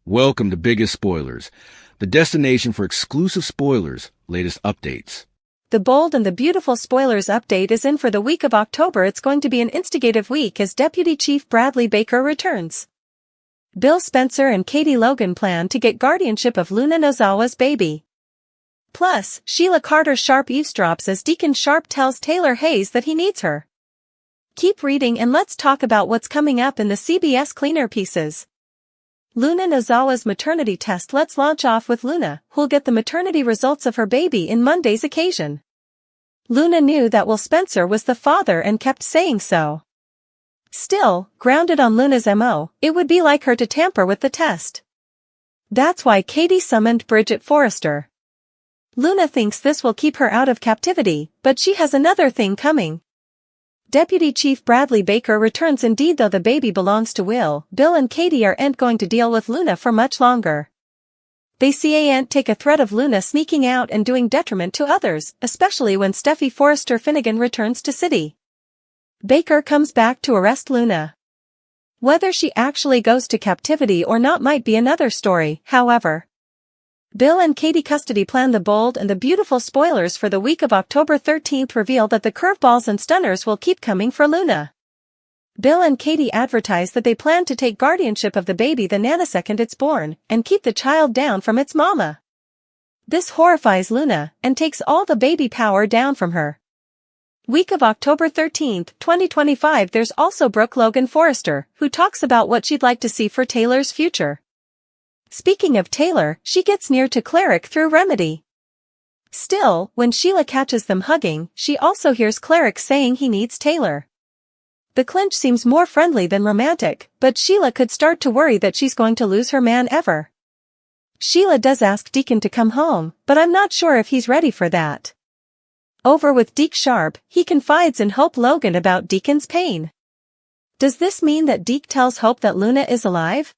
Welcome to Biggest Spoilars, the destination for exclusive spoilers, latest updates. The Bold and the Beautiful spoilers update is in for the week of October. It's going to be an instigative week as Deputy Chief Bradley Baker returns. Bill Spencer and Katie Logan plan to get guardianship of Luna Nozawa's baby. Plus, Sheila Carter Sharp eavesdrops as Deacon Sharp tells Taylor Hayes that he needs her. Keep reading and let's talk about what's coming up in the CBS Cleaner pieces. Luna Nozawa's maternity test. Let's launch off with Luna, who'll get the maternity results of her baby in Monday's occasion. Luna knew that Will Spencer was the father and kept saying so. Still, grounded on Luna's MO, it would be like her to tamper with the test. That's why Katie summoned Bridget Forrester. Luna thinks this will keep her out of captivity, but she has another thing coming. Deputy Chief Bradley Baker returns indeed, though the baby belongs to Will. Bill and Katie aren't going to deal with Luna for much longer. They can't take a threat of Luna sneaking out and doing detriment to others, especially when Steffi Forrester Finnegan returns to city. Baker comes back to arrest Luna. Whether she actually goes to captivity or not might be another story, however. Bill and Katie custody plan. The Bold and the Beautiful spoilers for the week of October 13th reveal that the curveballs and stunners will keep coming for Luna. Bill and Katie advertise that they plan to take guardianship of the baby the nanosecond it's born, and keep the child down from its mama. This horrifies Luna, and takes all the baby power down from her. Week of October 13th, 2025. There's also Brooke Logan Forrester, who talks about what she'd like to see for Taylor's future. Speaking of Taylor, she gets near to Cleric through Remedy. Still, when Sheila catches them hugging, she also hears Cleric saying he needs Taylor. The clinch seems more friendly than romantic, but Sheila could start to worry that she's going to lose her man ever. Sheila does ask Deacon to come home, but I'm not sure if he's ready for that. Over with Deke Sharp, he confides in Hope Logan about Deacon's pain. Does this mean that Deke tells Hope that Luna is alive?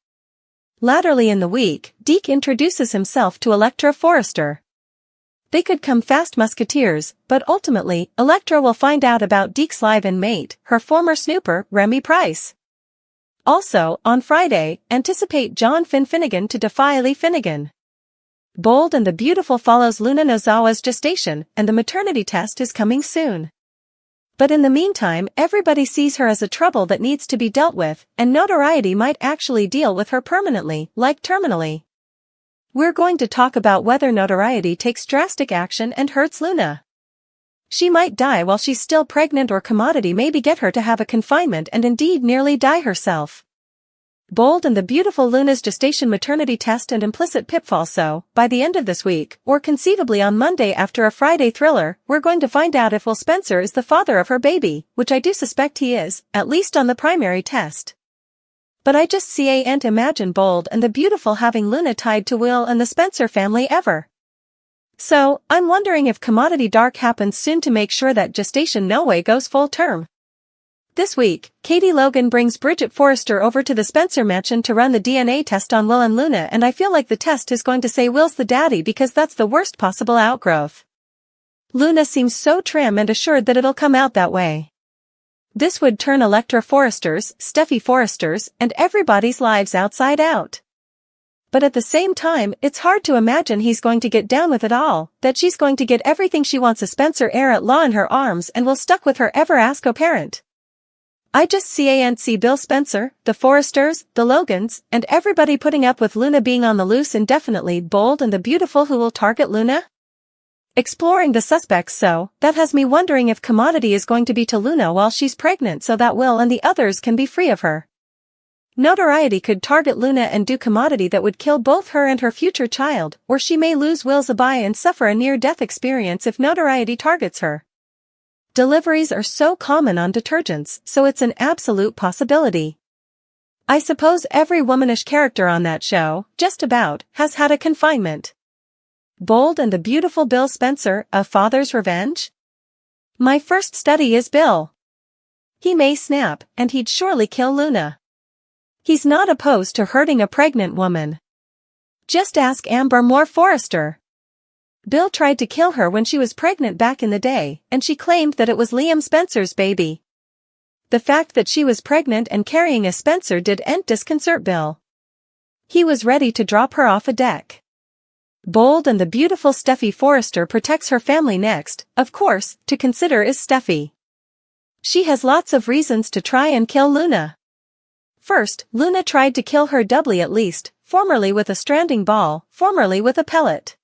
Latterly in the week, Deke introduces himself to Elektra Forrester. They could come fast musketeers, but ultimately, Elektra will find out about Deke's live-in mate, her former snooper, Remy Price. Also, on Friday, anticipate John Finnegan to defy Lee Finnegan. Bold and the Beautiful follows Luna Nozawa's gestation, and the maternity test is coming soon. But in the meantime, everybody sees her as a trouble that needs to be dealt with, and Notoriety might actually deal with her permanently, like terminally. We're going to talk about whether Notoriety takes drastic action and hurts Luna. She might die while she's still pregnant, or Commodity maybe get her to have a confinement and indeed nearly die herself. Bold and the Beautiful Luna's gestation maternity test and implicit pitfall. So, by the end of this week, or conceivably on Monday after a Friday thriller, we're going to find out if Will Spencer is the father of her baby, which I do suspect he is, at least on the primary test. But I just can't imagine Bold and the Beautiful having Luna tied to Will and the Spencer family ever. So, I'm wondering if Commodity Dark happens soon to make sure that gestation no way goes full term. This week, Katie Logan brings Bridget Forrester over to the Spencer mansion to run the DNA test on Will and Luna, and I feel like the test is going to say Will's the daddy because that's the worst possible outgrowth. Luna seems so trim and assured that it'll come out that way. This would turn Elektra Forrester's, Steffi Forrester's, and everybody's lives outside out. But at the same time, it's hard to imagine he's going to get down with it all, that she's going to get everything she wants, a Spencer heir at law in her arms, and will stuck with her ever as co-parent. I just can't see Bill Spencer, the Forresters, the Logans, and everybody putting up with Luna being on the loose indefinitely. Bold and the Beautiful, who will target Luna? Exploring the suspects. So, that has me wondering if Commodity is going to be to Luna while she's pregnant so that Will and the others can be free of her. Notoriety could target Luna and do Commodity that would kill both her and her future child, or she may lose Will's eye and suffer a near-death experience if Notoriety targets her. Deliveries are so common on detergents, so it's an absolute possibility. I suppose every womanish character on that show, just about, has had a confinement. Bold and the Beautiful. Bill Spencer, a father's revenge? My first study is Bill. He may snap, and he'd surely kill Luna. He's not opposed to hurting a pregnant woman. Just ask Amber Moore Forrester. Bill tried to kill her when she was pregnant back in the day, and she claimed that it was Liam Spencer's baby. The fact that she was pregnant and carrying a Spencer didn't disconcert Bill. He was ready to drop her off a deck. Bold and the beautiful Steffi Forrester protects her family next, of course, to consider is Steffi. She has lots of reasons to try and kill Luna. First, Luna tried to kill her doubly at least, formerly with a stranding ball, formerly with a pellet.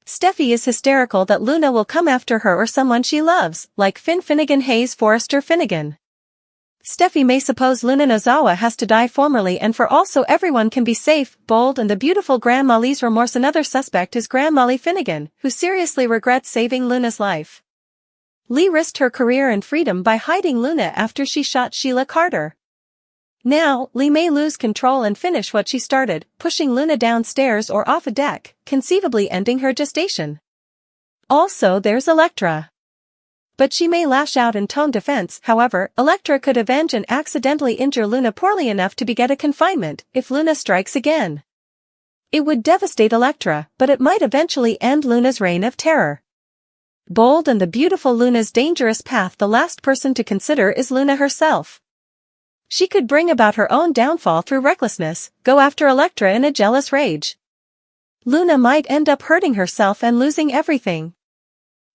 Steffi is hysterical that Luna will come after her or someone she loves, like Finnegan Hayes Forrester Finnegan. Steffi may suppose Luna Nozawa has to die formerly and for all so everyone can be safe. Bold and the beautiful Grandma Lee's remorse. Another suspect is Grandma Lee Finnegan, who seriously regrets saving Luna's life. Lee risked her career and freedom by hiding Luna after she shot Sheila Carter. Now, Lee may lose control and finish what she started, pushing Luna downstairs or off a deck, conceivably ending her gestation. Also there's Elektra. But she may lash out in tone defense. However, Elektra could avenge and accidentally injure Luna poorly enough to get a confinement if Luna strikes again. It would devastate Elektra, but it might eventually end Luna's reign of terror. Bold and the beautiful Luna's dangerous path. The last person to consider is Luna herself. She could bring about her own downfall through recklessness, go after Elektra in a jealous rage. Luna might end up hurting herself and losing everything.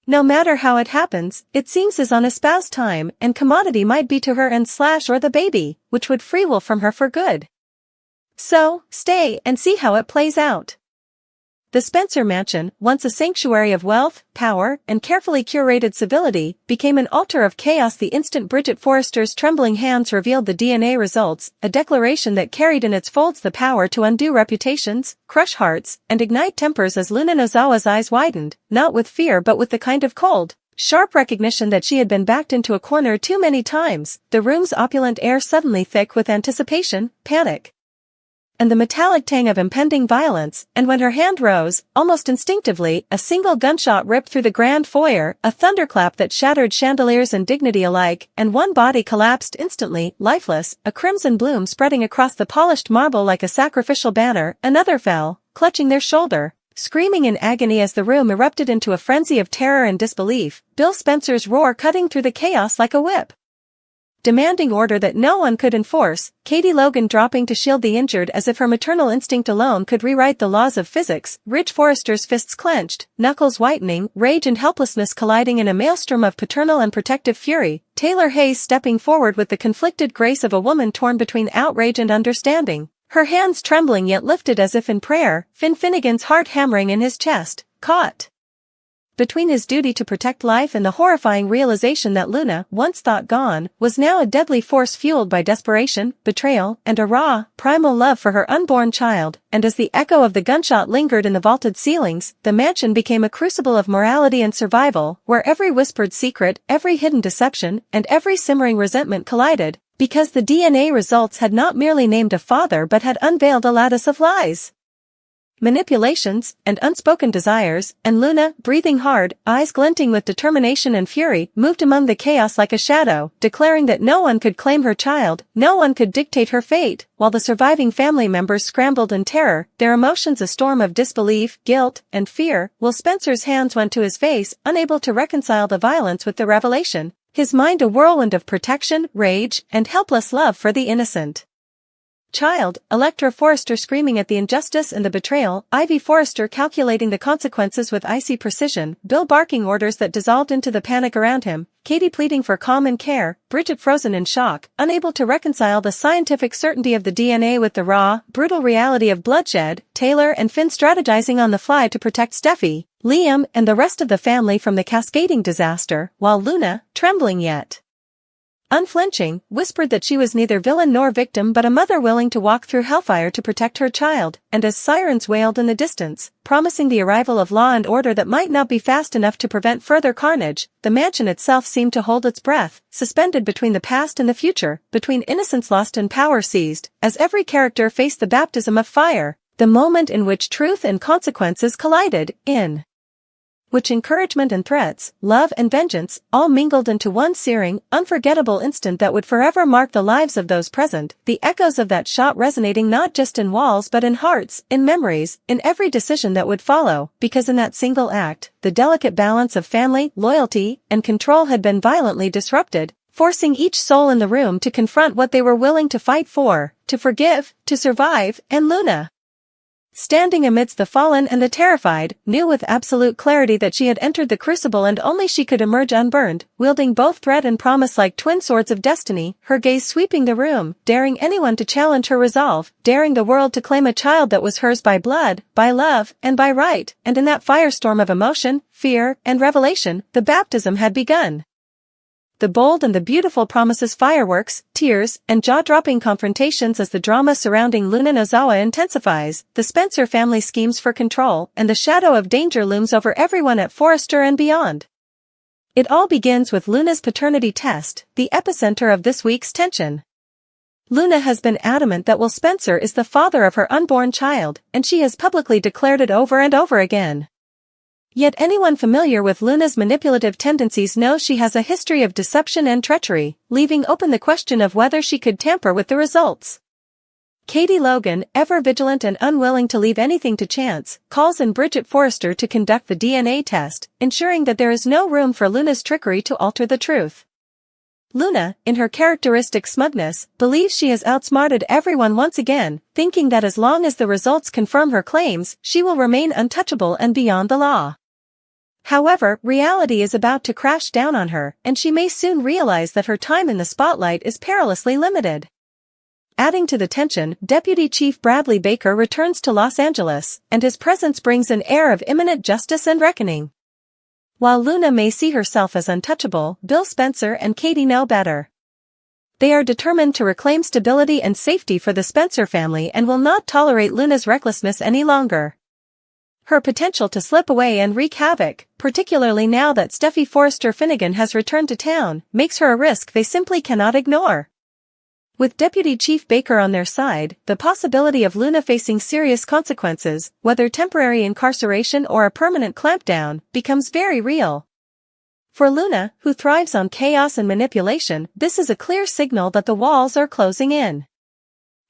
No matter how it happens, it seems is on a spouse time and commodity might be to her and / or the baby, which would free will from her for good. So, stay and see how it plays out. The Spencer mansion, once a sanctuary of wealth, power, and carefully curated civility, became an altar of chaos the instant Bridget Forrester's trembling hands revealed the DNA results, a declaration that carried in its folds the power to undo reputations, crush hearts, and ignite tempers. As Luna Nozawa's eyes widened, not with fear but with the kind of cold, sharp recognition that she had been backed into a corner too many times, the room's opulent air suddenly thick with anticipation, panic, and the metallic tang of impending violence. And when her hand rose, almost instinctively, a single gunshot ripped through the grand foyer, a thunderclap that shattered chandeliers and dignity alike, and one body collapsed instantly, lifeless, a crimson bloom spreading across the polished marble like a sacrificial banner. Another fell, clutching their shoulder, screaming in agony as the room erupted into a frenzy of terror and disbelief, Bill Spencer's roar cutting through the chaos like a whip, demanding order that no one could enforce, Katie Logan dropping to shield the injured as if her maternal instinct alone could rewrite the laws of physics, Ridge Forrester's fists clenched, knuckles whitening, rage and helplessness colliding in a maelstrom of paternal and protective fury, Taylor Hayes stepping forward with the conflicted grace of a woman torn between outrage and understanding, her hands trembling yet lifted as if in prayer, Finnegan's heart hammering in his chest, caught between his duty to protect life and the horrifying realization that Luna, once thought gone, was now a deadly force fueled by desperation, betrayal, and a raw, primal love for her unborn child. And as the echo of the gunshot lingered in the vaulted ceilings, the mansion became a crucible of morality and survival, where every whispered secret, every hidden deception, and every simmering resentment collided, because the DNA results had not merely named a father but had unveiled a lattice of lies, manipulations, and unspoken desires. And Luna, breathing hard, eyes glinting with determination and fury, moved among the chaos like a shadow, declaring that no one could claim her child, no one could dictate her fate, while the surviving family members scrambled in terror, their emotions a storm of disbelief, guilt, and fear. Will Spencer's hands went to his face, unable to reconcile the violence with the revelation, his mind a whirlwind of protection, rage, and helpless love for the innocent child, Elektra Forrester screaming at the injustice and the betrayal, Ivy Forrester calculating the consequences with icy precision, Bill barking orders that dissolved into the panic around him, Katie pleading for calm and care, Bridget frozen in shock, unable to reconcile the scientific certainty of the DNA with the raw, brutal reality of bloodshed, Taylor and Finn strategizing on the fly to protect Steffi, Liam, and the rest of the family from the cascading disaster, while Luna, trembling yet unflinching, whispered that she was neither villain nor victim but a mother willing to walk through hellfire to protect her child. And as sirens wailed in the distance, promising the arrival of law and order that might not be fast enough to prevent further carnage, the mansion itself seemed to hold its breath, suspended between the past and the future, between innocence lost and power seized, as every character faced the baptism of fire, the moment in which truth and consequences collided, in which encouragement and threats, love and vengeance, all mingled into one searing, unforgettable instant that would forever mark the lives of those present, the echoes of that shot resonating not just in walls but in hearts, in memories, in every decision that would follow, because in that single act, the delicate balance of family, loyalty, and control had been violently disrupted, forcing each soul in the room to confront what they were willing to fight for, to forgive, to survive, and Luna, standing amidst the fallen and the terrified, knew with absolute clarity that she had entered the crucible and only she could emerge unburned, wielding both threat and promise like twin swords of destiny, her gaze sweeping the room, daring anyone to challenge her resolve, daring the world to claim a child that was hers by blood, by love, and by right, and in that firestorm of emotion, fear, and revelation, the baptism had begun. The bold and the beautiful promises fireworks, tears, and jaw-dropping confrontations as the drama surrounding Luna Nozawa intensifies, the Spencer family schemes for control, and the shadow of danger looms over everyone at Forrester and beyond. It all begins with Luna's paternity test, the epicenter of this week's tension. Luna has been adamant that Will Spencer is the father of her unborn child, and she has publicly declared it over and over again. Yet anyone familiar with Luna's manipulative tendencies knows she has a history of deception and treachery, leaving open the question of whether she could tamper with the results. Katie Logan, ever vigilant and unwilling to leave anything to chance, calls in Bridget Forrester to conduct the DNA test, ensuring that there is no room for Luna's trickery to alter the truth. Luna, in her characteristic smugness, believes she has outsmarted everyone once again, thinking that as long as the results confirm her claims, she will remain untouchable and beyond the law. However, reality is about to crash down on her, and she may soon realize that her time in the spotlight is perilously limited. Adding to the tension, Deputy Chief Bradley Baker returns to Los Angeles, and his presence brings an air of imminent justice and reckoning. While Luna may see herself as untouchable, Bill Spencer and Katie know better. They are determined to reclaim stability and safety for the Spencer family and will not tolerate Luna's recklessness any longer. Her potential to slip away and wreak havoc, particularly now that Steffi Forrester Finnegan has returned to town, makes her a risk they simply cannot ignore. With Deputy Chief Baker on their side, the possibility of Luna facing serious consequences, whether temporary incarceration or a permanent clampdown, becomes very real. For Luna, who thrives on chaos and manipulation, this is a clear signal that the walls are closing in.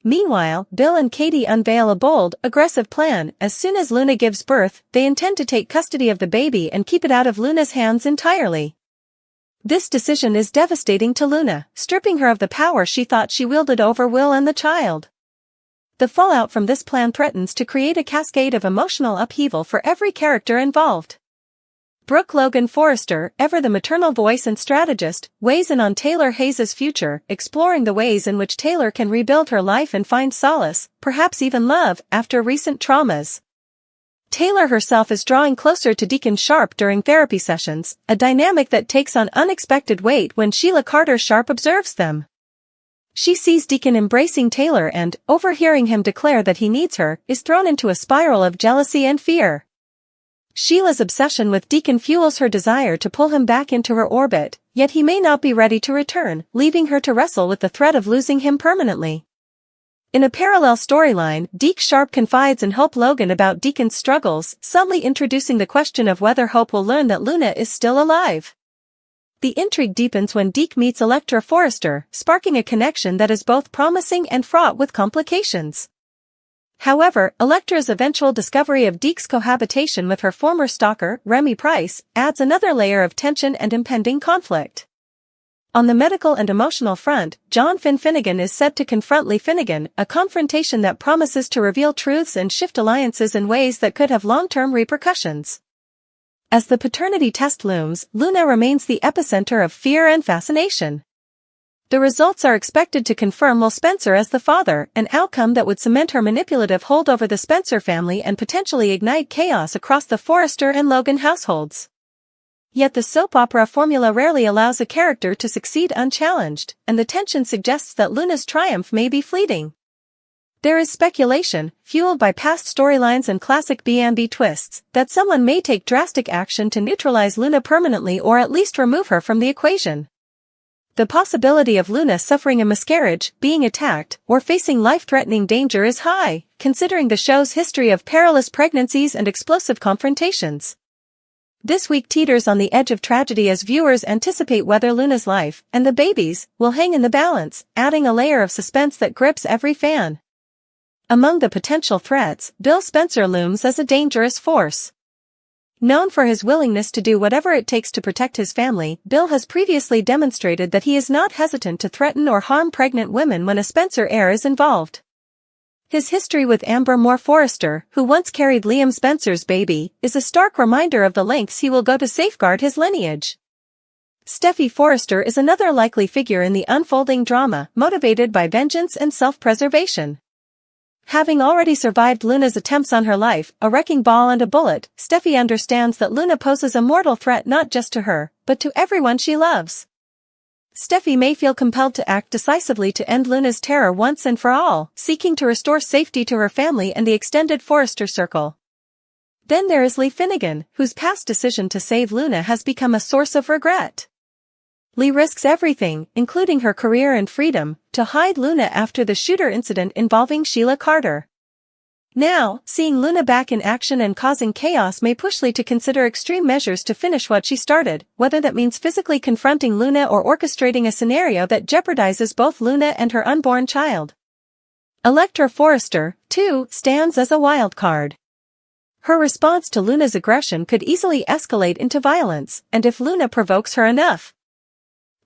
Meanwhile, Bill and Katie unveil a bold, aggressive plan. As soon as Luna gives birth, they intend to take custody of the baby and keep it out of Luna's hands entirely. This decision is devastating to Luna, stripping her of the power she thought she wielded over Will and the child. The fallout from this plan threatens to create a cascade of emotional upheaval for every character involved. Brooke Logan Forrester, ever the maternal voice and strategist, weighs in on Taylor Hayes' future, exploring the ways in which Taylor can rebuild her life and find solace, perhaps even love, after recent traumas. Taylor herself is drawing closer to Deacon Sharp during therapy sessions, a dynamic that takes on unexpected weight when Sheila Carter Sharp observes them. She sees Deacon embracing Taylor and, overhearing him declare that he needs her, is thrown into a spiral of jealousy and fear. Sheila's obsession with Deacon fuels her desire to pull him back into her orbit, yet he may not be ready to return, leaving her to wrestle with the threat of losing him permanently. In a parallel storyline, Deke Sharp confides in Hope Logan about Deacon's struggles, subtly introducing the question of whether Hope will learn that Luna is still alive. The intrigue deepens when Deke meets Electra Forrester, sparking a connection that is both promising and fraught with complications. However, Electra's eventual discovery of Deke's cohabitation with her former stalker, Remy Price, adds another layer of tension and impending conflict. On the medical and emotional front, John Finn Finnegan is set to confront Lee Finnegan, a confrontation that promises to reveal truths and shift alliances in ways that could have long-term repercussions. As the paternity test looms, Luna remains the epicenter of fear and fascination. The results are expected to confirm Will Spencer as the father, an outcome that would cement her manipulative hold over the Spencer family and potentially ignite chaos across the Forrester and Logan households. Yet the soap opera formula rarely allows a character to succeed unchallenged, and the tension suggests that Luna's triumph may be fleeting. There is speculation, fueled by past storylines and classic B&B twists, that someone may take drastic action to neutralize Luna permanently or at least remove her from the equation. The possibility of Luna suffering a miscarriage, being attacked, or facing life-threatening danger is high, considering the show's history of perilous pregnancies and explosive confrontations. This week teeters on the edge of tragedy as viewers anticipate whether Luna's life, and the baby's, will hang in the balance, adding a layer of suspense that grips every fan. Among the potential threats, Bill Spencer looms as a dangerous force. Known for his willingness to do whatever it takes to protect his family, Bill has previously demonstrated that he is not hesitant to threaten or harm pregnant women when a Spencer heir is involved. His history with Amber Moore Forrester, who once carried Liam Spencer's baby, is a stark reminder of the lengths he will go to safeguard his lineage. Steffy Forrester is another likely figure in the unfolding drama, motivated by vengeance and self-preservation. Having already survived Luna's attempts on her life, a wrecking ball and a bullet, Steffy understands that Luna poses a mortal threat not just to her, but to everyone she loves. Steffy may feel compelled to act decisively to end Luna's terror once and for all, seeking to restore safety to her family and the extended Forrester circle. Then there is Lee Finnegan, whose past decision to save Luna has become a source of regret. Lee risks everything, including her career and freedom, to hide Luna after the shooter incident involving Sheila Carter. Now, seeing Luna back in action and causing chaos may push Lee to consider extreme measures to finish what she started, whether that means physically confronting Luna or orchestrating a scenario that jeopardizes both Luna and her unborn child. Electra Forrester, too, stands as a wild card. Her response to Luna's aggression could easily escalate into violence, and if Luna provokes her enough,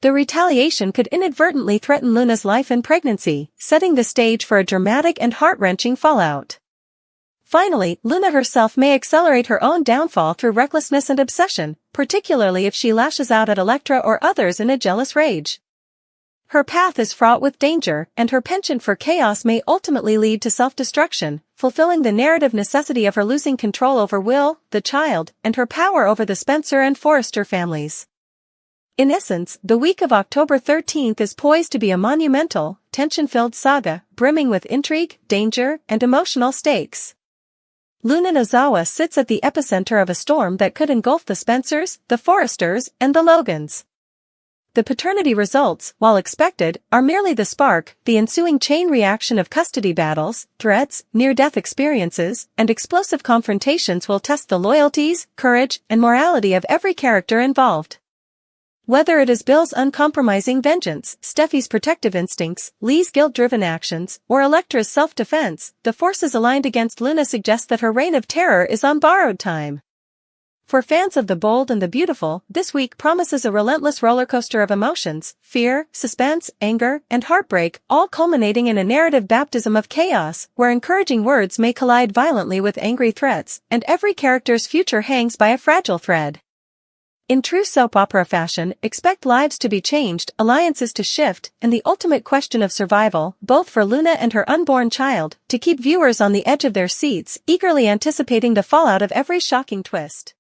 the retaliation could inadvertently threaten Luna's life and pregnancy, setting the stage for a dramatic and heart-wrenching fallout. Finally, Luna herself may accelerate her own downfall through recklessness and obsession, particularly if she lashes out at Electra or others in a jealous rage. Her path is fraught with danger, and her penchant for chaos may ultimately lead to self-destruction, fulfilling the narrative necessity of her losing control over Will, the child, and her power over the Spencer and Forrester families. In essence, the week of October 13th is poised to be a monumental, tension-filled saga, brimming with intrigue, danger, and emotional stakes. Luna Nozawa sits at the epicenter of a storm that could engulf the Spencers, the Forresters, and the Logans. The paternity results, while expected, are merely the spark. The ensuing chain reaction of custody battles, threats, near-death experiences, and explosive confrontations will test the loyalties, courage, and morality of every character involved. Whether it is Bill's uncompromising vengeance, Steffy's protective instincts, Lee's guilt-driven actions, or Electra's self-defense, the forces aligned against Luna suggest that her reign of terror is on borrowed time. For fans of The Bold and the Beautiful, this week promises a relentless rollercoaster of emotions, fear, suspense, anger, and heartbreak, all culminating in a narrative baptism of chaos, where encouraging words may collide violently with angry threats, and every character's future hangs by a fragile thread. In true soap opera fashion, expect lives to be changed, alliances to shift, and the ultimate question of survival, both for Luna and her unborn child, to keep viewers on the edge of their seats, eagerly anticipating the fallout of every shocking twist.